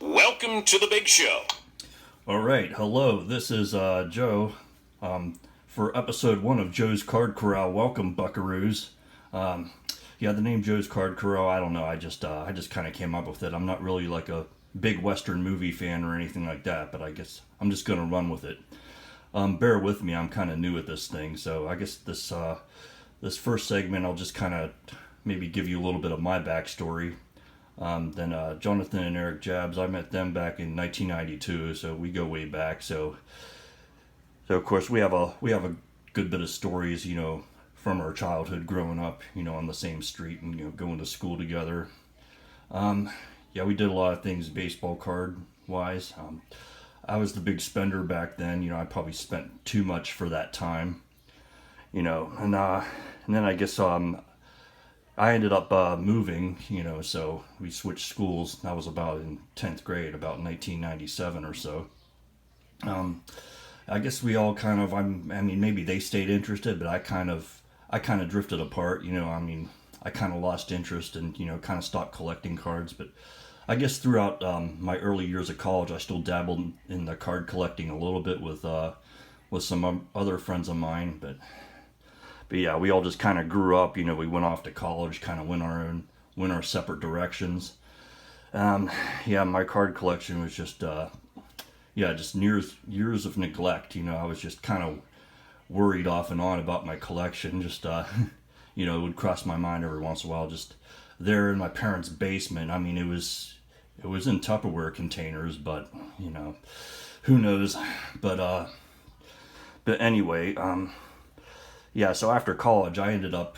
Welcome to the big show. All right, hello. This is Joe for episode 1 of Joe's Card Corral. Welcome, Buckaroos. Yeah, the name Joe's Card Corral. I don't know. I just kind of came up with it. I'm not really like a big Western movie fan or anything like that, but I guess I'm just gonna run with it. Bear with me. I'm kind of new at this thing, so I guess this first segment I'll just kind of maybe give you a little bit of my backstory. Then Jonathan and Eric Jabs, I met them back in 1992, so we go way back. So of course we have a good bit of stories, from our childhood growing up, on the same street and going to school together. Yeah, we did a lot of things baseball card wise. I was the big spender back then. I probably spent too much for that time. And then I guess I ended up moving, so we switched schools. That was about in 10th grade, about 1997 or so. I guess we all kind of, maybe they stayed interested, but I kind of drifted apart, I kind of lost interest and, kind of stopped collecting cards. But I guess throughout my early years of college, I still dabbled in the card collecting a little bit with some other friends of mine, but yeah, we all just kind of grew up. We went off to college, kind of went our separate directions. Yeah, my card collection was just just years of neglect. I was just kind of worried off and on about my collection. Just it would cross my mind every once in a while. Just there in my parents' basement. It was in Tupperware containers, but who knows? But anyway. Yeah, so after college, I ended up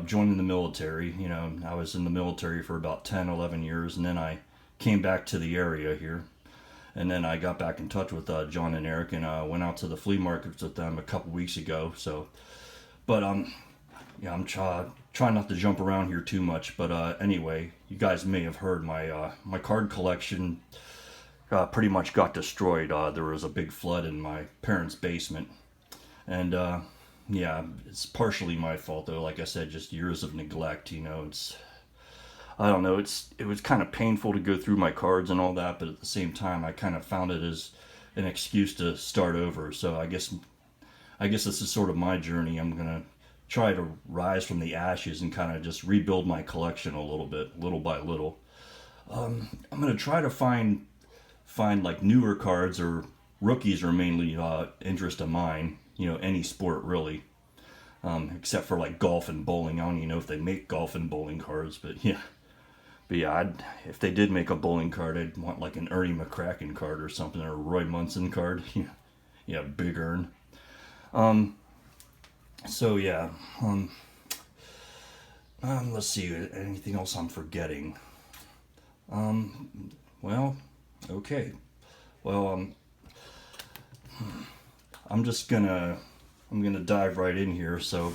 joining the military. I was in the military for about 10, 11 years, and then I came back to the area here. And then I got back in touch with John and Eric, and went out to the flea markets with them a couple weeks ago. So, but yeah, I'm trying not to jump around here too much. But anyway, you guys may have heard my card collection pretty much got destroyed. There was a big flood in my parents' basement, and yeah, it's partially my fault though. Like I said, just years of neglect. I don't know. It was kind of painful to go through my cards and all that, but at the same time, I kind of found it as an excuse to start over. So I guess this is sort of my journey. I'm gonna try to rise from the ashes and kind of just rebuild my collection a little bit, little by little. I'm gonna try to find like newer cards, or rookies are mainly interest of mine. Any sport really, except for like golf and bowling. I don't even know if they make golf and bowling cards, but yeah. But yeah, if they did make a bowling card, I'd want like an Ernie McCracken card or something, or a Roy Munson card. Yeah, Big Ern. So yeah, let's see, anything else I'm forgetting? Well, okay. Well, I'm gonna dive right in here. So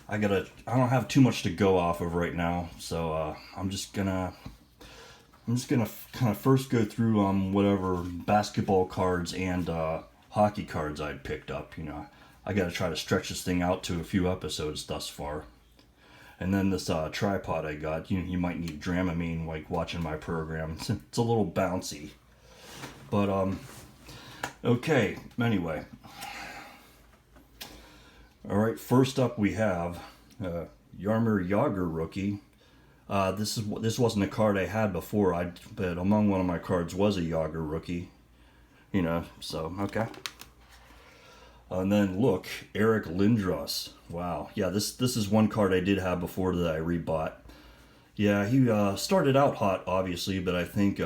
I don't have too much to go off of right now. So I'm just gonna kind of first go through whatever basketball cards and hockey cards I'd picked up. I gotta try to stretch this thing out to a few episodes thus far. And then this tripod I got, you might need Dramamine like watching my program. It's a little bouncy. But okay, anyway. Alright, first up we have Jaromir Jagr rookie. This wasn't a card I had before, but among one of my cards was a Jagr rookie. So, okay. And then look, Eric Lindros. Wow. Yeah, this is one card I did have before that I rebought. Yeah, he started out hot, obviously, but I think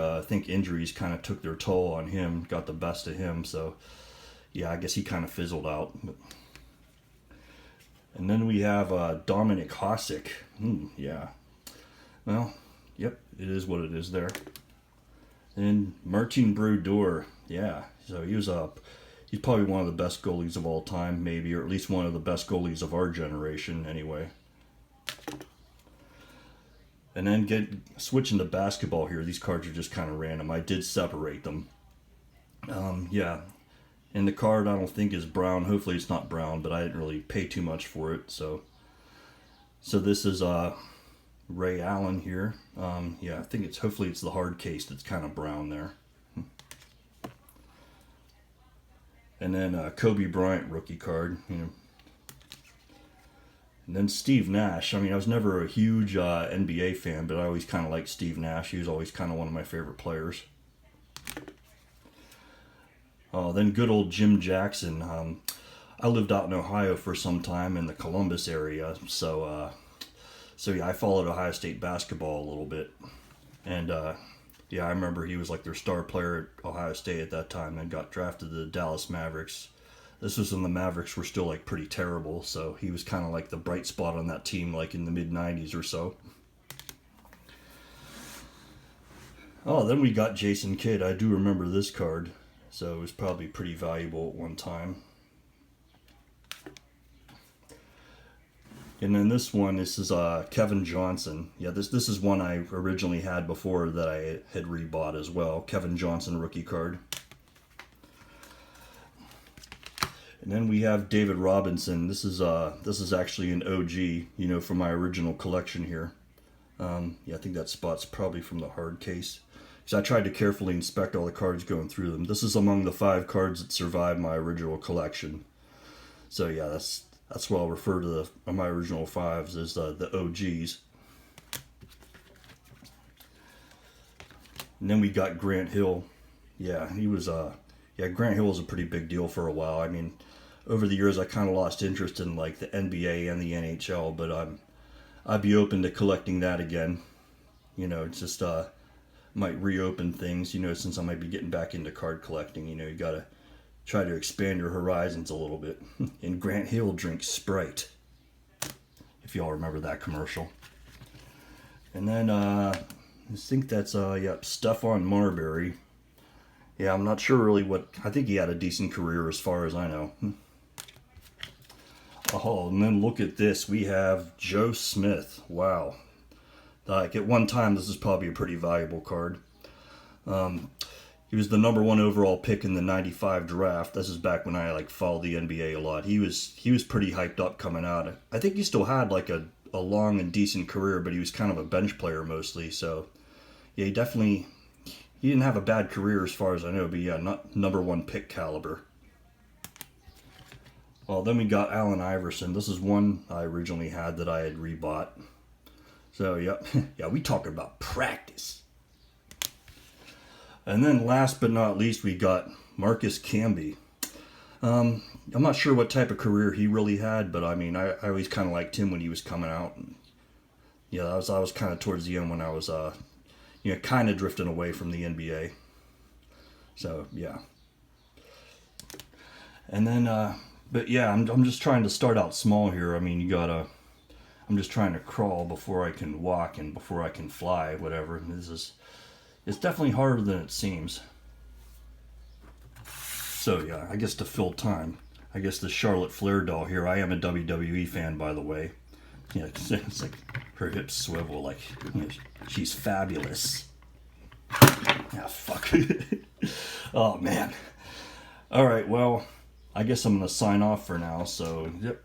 injuries kind of took their toll on him, got the best of him. So, yeah, I guess he kind of fizzled out. And then we have Dominik Hasek. Yeah. Well, yep, it is what it is there. And Martin Brodeur. Yeah, so he's probably one of the best goalies of all time, maybe, or at least one of the best goalies of our generation, anyway. And then switching to basketball here, these cards are just kind of random. I did separate them. Yeah. And the card I don't think is brown. Hopefully it's not brown, but I didn't really pay too much for it. So this is Ray Allen here. Yeah, I think it's, hopefully it's the hard case that's kind of brown there. And then Kobe Bryant rookie card, you know. And then Steve Nash. I mean, I was never a huge NBA fan, but I always kind of liked Steve Nash. He was always kind of one of my favorite players. Then good old Jim Jackson. I lived out in Ohio for some time in the Columbus area, so yeah, I followed Ohio State basketball a little bit, and yeah, I remember he was like their star player at Ohio State at that time, and got drafted to the Dallas Mavericks. This was when the Mavericks were still like pretty terrible, so he was kind of like the bright spot on that team, like in the mid '90s or so. Oh, then we got Jason Kidd. I do remember this card, so it was probably pretty valuable at one time. And then this one, this is Kevin Johnson. Yeah, this is one I originally had before that I had rebought as well. Kevin Johnson rookie card. And then we have David Robinson. This is actually an OG, you know, from my original collection here. Yeah, I think that spot's probably from the hard case. So I tried to carefully inspect all the cards going through them. This is among the 5 cards that survived my original collection. So yeah, that's what I'll refer to my original 5s as the OGs. And then we got Grant Hill. Yeah, he was yeah, Grant Hill was a pretty big deal for a while. I mean, over the years I kind of lost interest in like the NBA and the NHL, but I'd be open to collecting that again. You know, it's just might reopen things, you know, since I might be getting back into card collecting. You know, you gotta try to expand your horizons a little bit. And Grant Hill drinks Sprite, if y'all remember that commercial. And then I think that's yeah, Stephon Marbury. Yeah, I'm not sure really what, I think he had a decent career as far as I know. Oh, and then look at this, we have Joe Smith. Wow. Like at one time, this is probably a pretty valuable card. He was the #1 overall pick in the '95 draft. This is back when I like followed the NBA a lot. He was pretty hyped up coming out. I think he still had like a long and decent career, but he was kind of a bench player mostly. So yeah, he didn't have a bad career as far as I know, but yeah, not #1 pick caliber. Well, then we got Allen Iverson. This is one I originally had that I had rebought. So yeah, yeah, we talking about practice. And then last but not least, we got Marcus Camby. I'm not sure what type of career he really had, but I mean, I always kind of liked him when he was coming out. And, yeah, I was kind of towards the end when I was, you know, kind of drifting away from the NBA. So yeah. And then, but yeah, I'm just trying to start out small here. I mean, I'm just trying to crawl before I can walk and before I can fly, whatever. It's definitely harder than it seems. So yeah, I guess to fill time, I guess the Charlotte Flair doll here. I am a WWE fan, by the way. Yeah, it's like her hips swivel, like, you know, she's fabulous. Ah, fuck. Oh man. All right, well, I guess I'm gonna sign off for now. So yep.